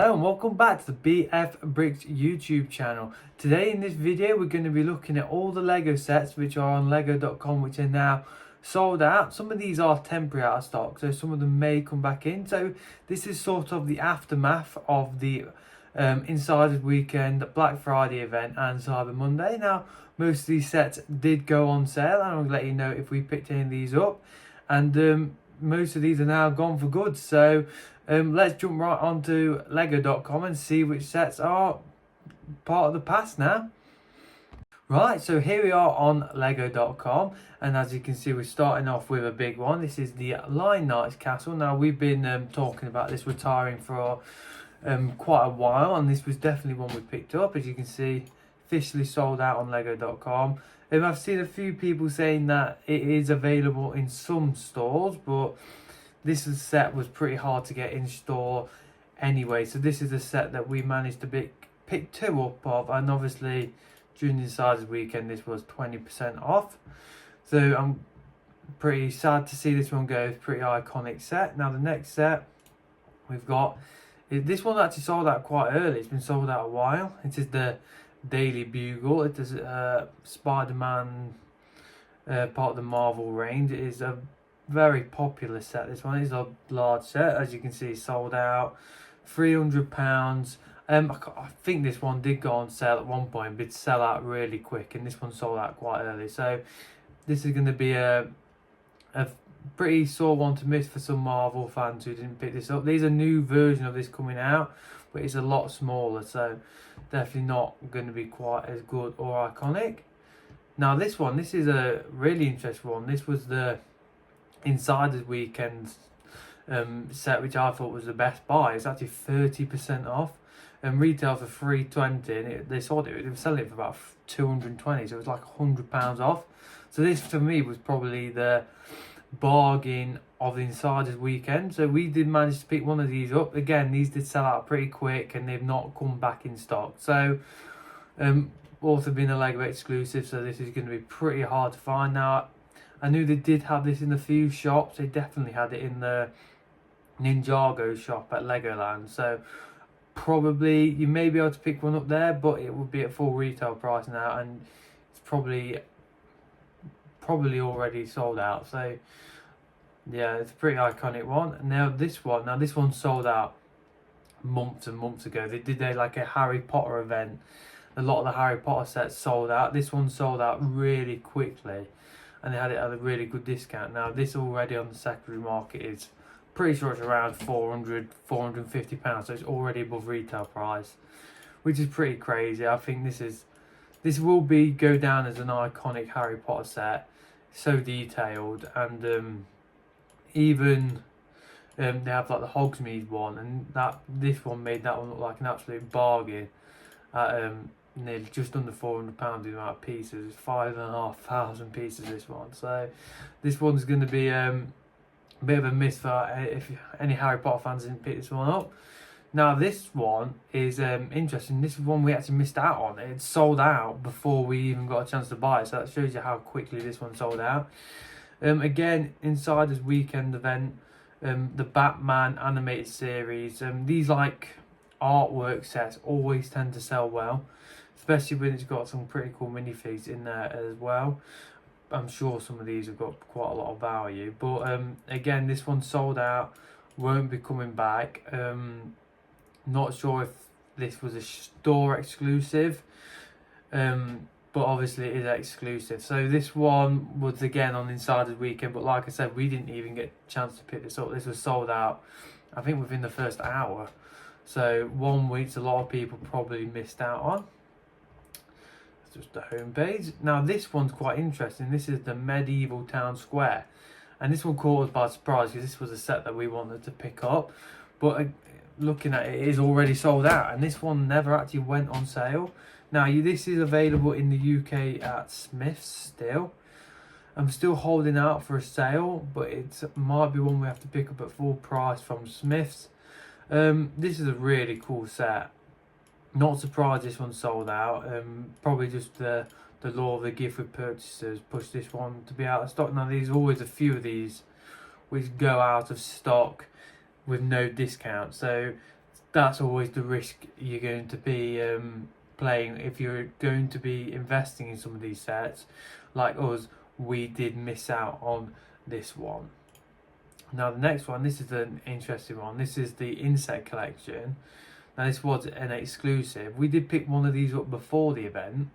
Hello and welcome back to the BF Bricks YouTube channel. Today in this video we're going to be looking at all the Lego sets which are on lego.com, which are now sold out. Some of these are temporary out of stock, so some of them may come back in. So this is sort of the aftermath of the Insiders Weekend, Black Friday event and Cyber Monday. Now most of these sets did go on sale, and I'll let you know if we picked any of these up, and most of these are now gone for good. So let's jump right onto lego.com and see which sets are part of the past now. Right, so here we are on lego.com, and as you can see we're starting off with a big one. This is the Lion Knights Castle. Now we've been talking about this retiring for quite a while, and this was definitely one we picked up. As you can see, officially sold out on lego.com. I've seen a few people saying that it is available in some stores, but this set was pretty hard to get in store anyway. So this is a set that we managed to pick two up of, and obviously during the Insiders Weekend this was 20% off. So I'm pretty sad to see this one go. It's a pretty iconic set. Now the next set we've got, this one actually sold out quite early. It's been sold out a while. It is the Daily Bugle. It is Spider-Man, part of the Marvel range. It is a very popular set. This one is a large set, as you can see, sold out, £300. I think this one did go on sale at one point, but sell out really quick, and this one sold out quite early. So this is going to be a pretty sore one to miss for some Marvel fans who didn't pick this up. There's a new version of this coming out, but it's a lot smaller, so definitely not going to be quite as good or iconic. Now this is a really interesting one. This was the Insiders Weekend set, which I thought was the best buy. It's actually 30% off, and retail for £320, and they were selling it for about £220, so it was like £100 off. So this for me was probably the bargain of the Insiders Weekend. So we did manage to pick one of these up. Again, these did sell out pretty quick, and they've not come back in stock. So also being a Lego exclusive, so this is going to be pretty hard to find. Now I knew they did have this in a few shops. They definitely had it in the Ninjago shop at Legoland. So probably you may be able to pick one up there, but it would be at full retail price now, and it's probably already sold out. So yeah, it's a pretty iconic one. Now this one sold out months and months ago. They did like a Harry Potter event. A lot of the Harry Potter sets sold out. This one sold out really quickly, and they had it at a really good discount. Now this already on the secondary market is pretty sure it's around £450, so it's already above retail price, which is pretty crazy. I think this will go down as an iconic Harry Potter set. So detailed, and even they have like the Hogsmeade one, and this one made that one look like an absolute bargain at nearly just under £400 the amount of pieces. 5,500 pieces this one. So this one's going to be a bit of a miss for if any Harry Potter fans didn't pick this one up. Now this one is interesting. This is one we actually missed out on. It sold out before we even got a chance to buy it, so that shows you how quickly this one sold out. Again, Insiders Weekend event, the Batman animated series. These like artwork sets always tend to sell well, especially when it's got some pretty cool minifigs in there as well. I'm sure some of these have got quite a lot of value, but again, this one sold out, won't be coming back. Not sure if this was a store exclusive, but obviously it is exclusive. So this one was again on Insiders Weekend, but like I said, we didn't even get a chance to pick this up. This was sold out, I think, within the first hour. So one which a lot of people probably missed out on. That's just the home page. Now this one's quite interesting. This is the Medieval Town Square, and this one caught us by surprise because this was a set that we wanted to pick up, but looking at it, it is already sold out, and this one never actually went on sale. Now this is available in the UK at Smiths still. I'm still holding out for a sale, but it might be one we have to pick up at full price from Smiths. This is a really cool set. Not surprised this one sold out. Probably just the law of the gift with purchasers pushed this one to be out of stock. Now there's always a few of these which go out of stock with no discount. So that's always the risk you're going to be playing if you're going to be investing in some of these sets. Like us, we did miss out on this one. Now the next one, this is an interesting one. This is the Insect Collection. Now this was an exclusive. We did pick one of these up before the event.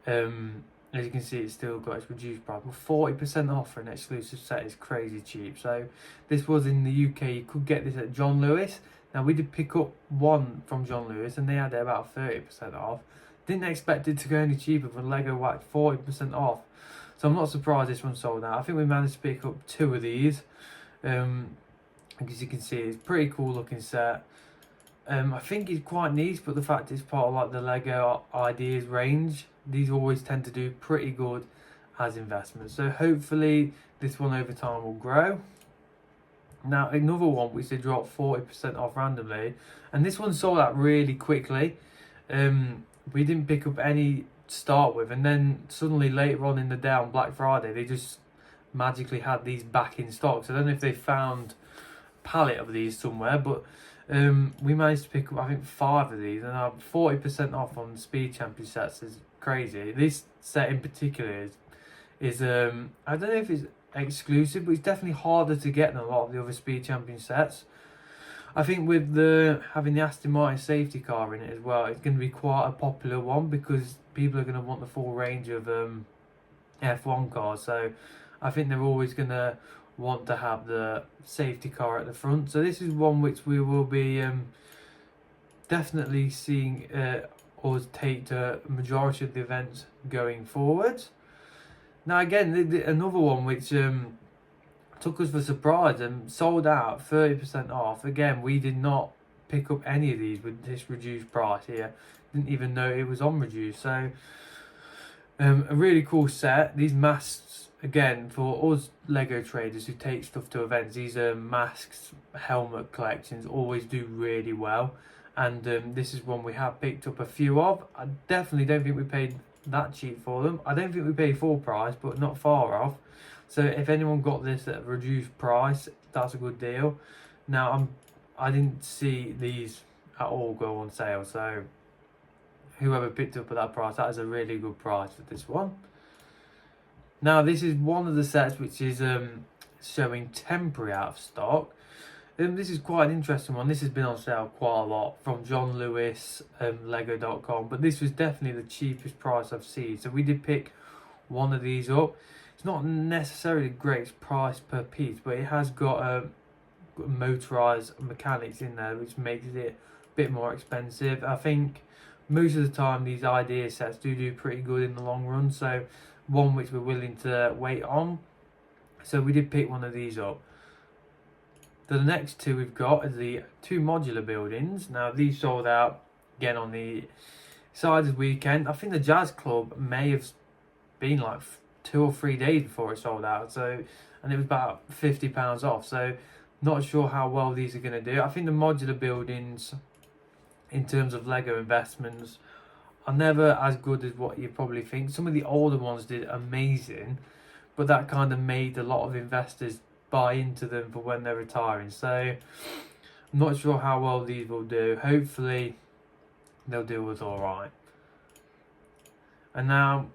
As you can see, it's still got its reduced price, but 40% off for an exclusive set is crazy cheap. So this was in the UK. You could get this at John Lewis. Now we did pick up one from John Lewis, and they had it about 30% off. Didn't expect it to go any cheaper, but Lego whacked 40% off. So I'm not surprised this one sold out. I think we managed to pick up 2 of these. As you can see, it's a pretty cool looking set. I think it's quite niche, but the fact it's part of like the Lego Ideas range, these always tend to do pretty good as investments. So hopefully this one over time will grow. Now another one which they dropped 40% off randomly, and this one sold out really quickly. We didn't pick up any to start with, and then suddenly later on in the day on Black Friday they just magically had these back in stock. So I don't know if they found a pallet of these somewhere, but we managed to pick up I think 5 of these, and 40% off on Speed Champion sets is crazy. This set in particular is I don't know if it's exclusive, but it's definitely harder to get than a lot of the other Speed Champion sets. I think with having the Aston Martin safety car in it as well, it's going to be quite a popular one because people are going to want the full range of F1 cars. So I think they're always going to want to have the safety car at the front. So this is one which we will be definitely seeing us take to majority of the events going forward. Now again, another one which took us for surprise and sold out 30% off. Again, we did not pick up any of these with this reduced price here. Didn't even know it was on reduced. So a really cool set. These masks, again, for us Lego traders who take stuff to events, these masks, helmet collections always do really well. And this is one we have picked up a few of. I definitely don't think we paid that cheap for them. I don't think we paid full price, but not far off. So if anyone got this at a reduced price, that's a good deal. Now I didn't see these at all go on sale, so whoever picked up at that price, that is a really good price for this one. Now this is one of the sets which is showing temporary out of stock. This is quite an interesting one. This has been on sale quite a lot from John Lewis, Lego.com, but this was definitely the cheapest price I've seen. So we did pick one of these up. It's not necessarily the greatest price per piece, but it has got motorized mechanics in there, which makes it a bit more expensive. I think most of the time these idea sets do pretty good in the long run, so one which we're willing to wait on. So we did pick one of these up. The next 2 we've got are the 2 modular buildings. Now these sold out again on the Siders weekend. I think the Jazz Club may have been like 2 or 3 days before it sold out. So, and it was about £50 off. So not sure how well these are going to do. I think the modular buildings, in terms of Lego investments, are never as good as what you probably think. Some of the older ones did amazing, but that kind of made a lot of investors buy into them for when they're retiring. So I'm not sure how well these will do. Hopefully they'll do us all right. And now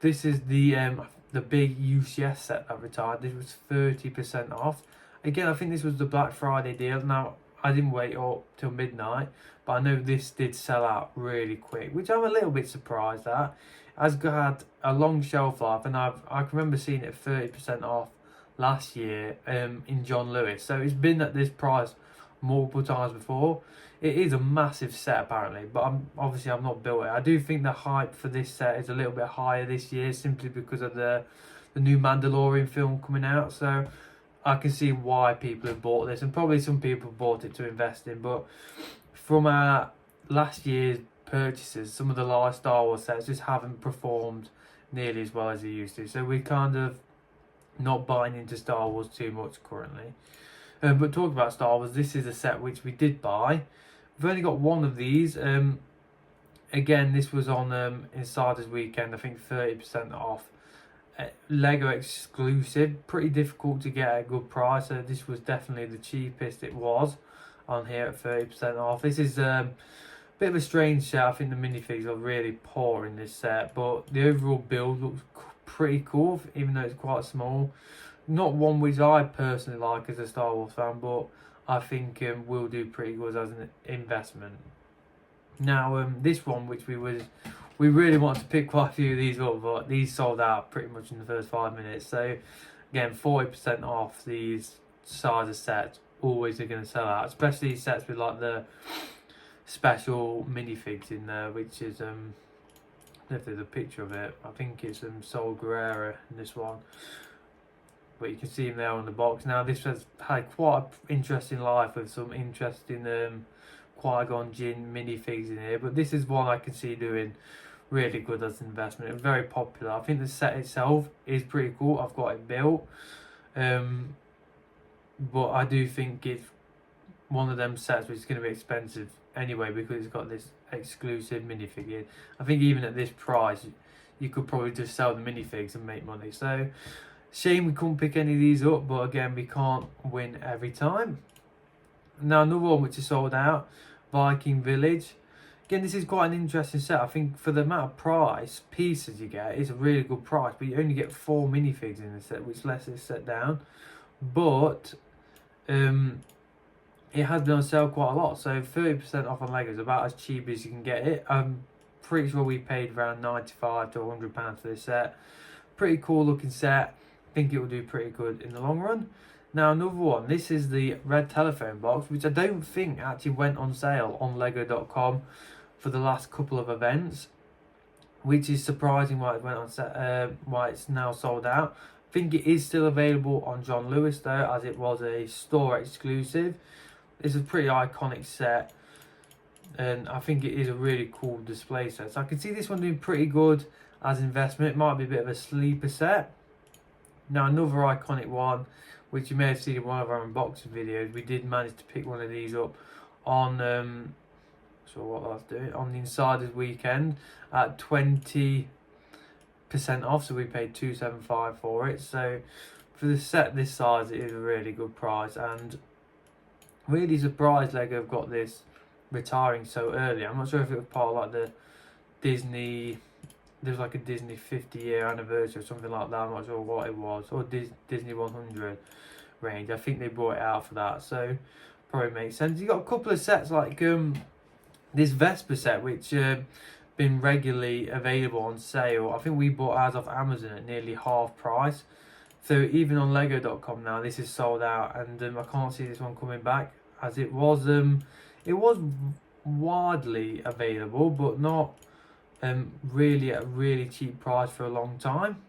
this is the big UCS set that retired. This was 30% off. Again, I think this was the Black Friday deal. Now I didn't wait up till midnight, but I know this did sell out really quick, which I'm a little bit surprised at. Has had a long shelf life, and I can remember seeing it 30% off last year in John Lewis. So it's been at this price multiple times before. It is a massive set apparently, but I'm not built it. I do think the hype for this set is a little bit higher this year simply because of the new Mandalorian film coming out. So I can see why people have bought this, and probably some people bought it to invest in. But from our last year's purchases, some of the large Star Wars sets just haven't performed nearly as well as they used to. So we're kind of not buying into Star Wars too much currently. But talking about Star Wars, this is a set which we did buy. We've only got one of these. Again, this was on Insiders weekend, I think 30% off. Lego exclusive, pretty difficult to get at a good price. So this was definitely the cheapest it was. on here at 30% off. This is bit of a strange set. I think the minifigs are really poor in this set, but the overall build looks pretty cool, even though it's quite small. Not one which I personally like as a Star Wars fan, but I think will do pretty good as an investment. Now, this one, which we really wanted to pick quite a few of these up, but these sold out pretty much in the first 5 minutes. So again, 40% off these size of sets always are going to sell out, especially sets with like the special minifigs in there, which is if there's a picture of it, I think it's Saw Gerrera in this one, but you can see him there on the box. Now this has had quite an interesting life with some interesting Qui-Gon Jinn minifigs in here, but this is one I can see doing really good as an investment. It's very popular. I think the set itself is pretty cool. I've got it built, but I do think it's one of them sets which is going to be expensive anyway, because it's got this exclusive minifig in. I think even at this price you could probably just sell the minifigs and make money. So shame we couldn't pick any of these up, but again, we can't win every time. Now another one which is sold out, Viking Village. Again, this is quite an interesting set. I think for the amount of price pieces you get, it's a really good price, but you only get 4 minifigs in the set, which lets this set down. But it has been on sale quite a lot, so 30% off on Lego is about as cheap as you can get it. I'm pretty sure we paid around £95 to £100 for this set. Pretty cool looking set. I think it will do pretty good in the long run. Now another one, this is the red telephone box, which I don't think actually went on sale on Lego.com for the last couple of events, which is surprising why it went on why it's now sold out. I think it is still available on John Lewis though, as it was a store exclusive. It's a pretty iconic set, and I think it is a really cool display set. So I can see this one doing pretty good as investment. It might be a bit of a sleeper set. Now another iconic one, which you may have seen in one of our unboxing videos, we did manage to pick one of these up on so what I was doing on the Insiders weekend at 20% off, so we paid $275 for it. So for the set this size, it is a really good price, and really surprised Lego have got this retiring so early. I'm not sure if it was part of like the Disney, there's like a Disney 50-year anniversary or something like that. I'm not sure what it was, or Disney 100 range. I think they brought it out for that, so probably makes sense. You got a couple of sets like this Vesper set, which been regularly available on sale. I think we bought ours off Amazon at nearly half price. So even on Lego.com now, this is sold out, and I can't see this one coming back, as it was widely available, but not really at a really cheap price for a long time.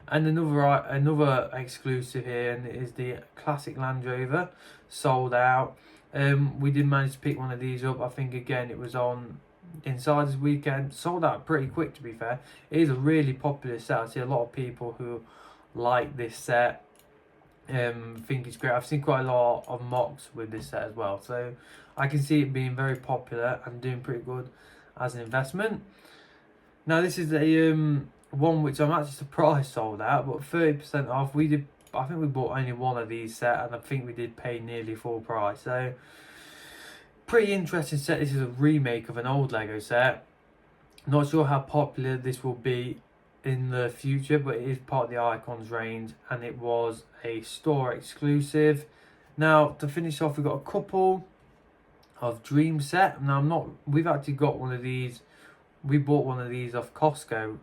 And another exclusive here, and it is the classic Land Rover, sold out. We did manage to pick one of these up. I think again it was on Insiders weekend. Sold out pretty quick, to be fair. It is a really popular set. I see a lot of people who like this set, think it's great. I've seen quite a lot of mocks with this set as well, so I can see it being very popular and doing pretty good as an investment. Now this is a one which I'm actually surprised sold out, but 30% off. I think we bought only one of these set, and I think we did pay nearly full price. So pretty interesting set. This is a remake of an old Lego set. Not sure how popular this will be in the future, but it is part of the Icons range, and it was a store exclusive. Now to finish off, we've got a couple of Dream set. Now we've actually got one of these. We bought one of these off Costco.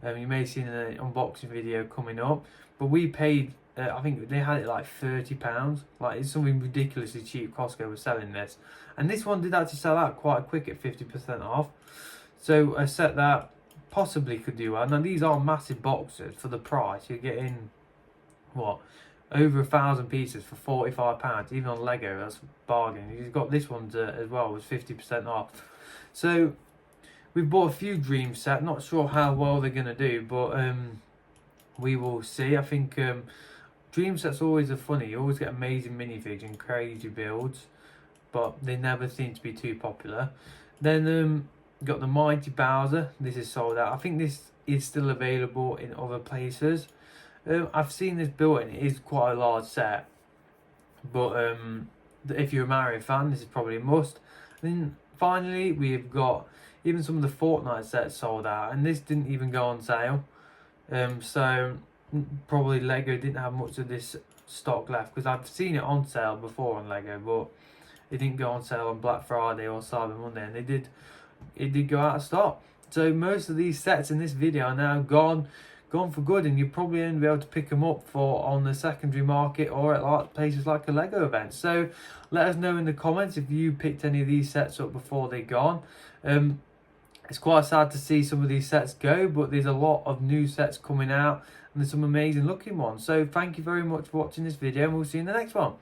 You may have seen an unboxing video coming up, but we paid I think they had it like £30. Like, it's something ridiculously cheap. Costco was selling this, and this one did actually sell out quite quick at 50% off. So a set that possibly could do well. Now these are massive boxes for the price. You're getting what, over 1,000 pieces for £45. Even on Lego, that's a bargain. You've got this one as well, was 50% off. So we've bought a few Dream set. Not sure how well they're gonna do, but we will see. I think Dream sets always are funny. You always get amazing minifigs and crazy builds, but they never seem to be too popular. Then got the Mighty Bowser. This is sold out. I think this is still available in other places. I've seen this built, and it is quite a large set, but if you're a Mario fan, this is probably a must. And then finally, we've got even some of the Fortnite sets sold out, and this didn't even go on sale. So probably Lego didn't have much of this stock left, because I've seen it on sale before on Lego, but it didn't go on sale on Black Friday or Cyber Monday, and it did go out of stock. So most of these sets in this video are now gone for good, and you'll probably only be able to pick them up for on the secondary market or at like places like a Lego event. So let us know in the comments if you picked any of these sets up before they're gone. It's quite sad to see some of these sets go, but there's a lot of new sets coming out, and there's some amazing looking ones. So thank you very much for watching this video, and we'll see you in the next one.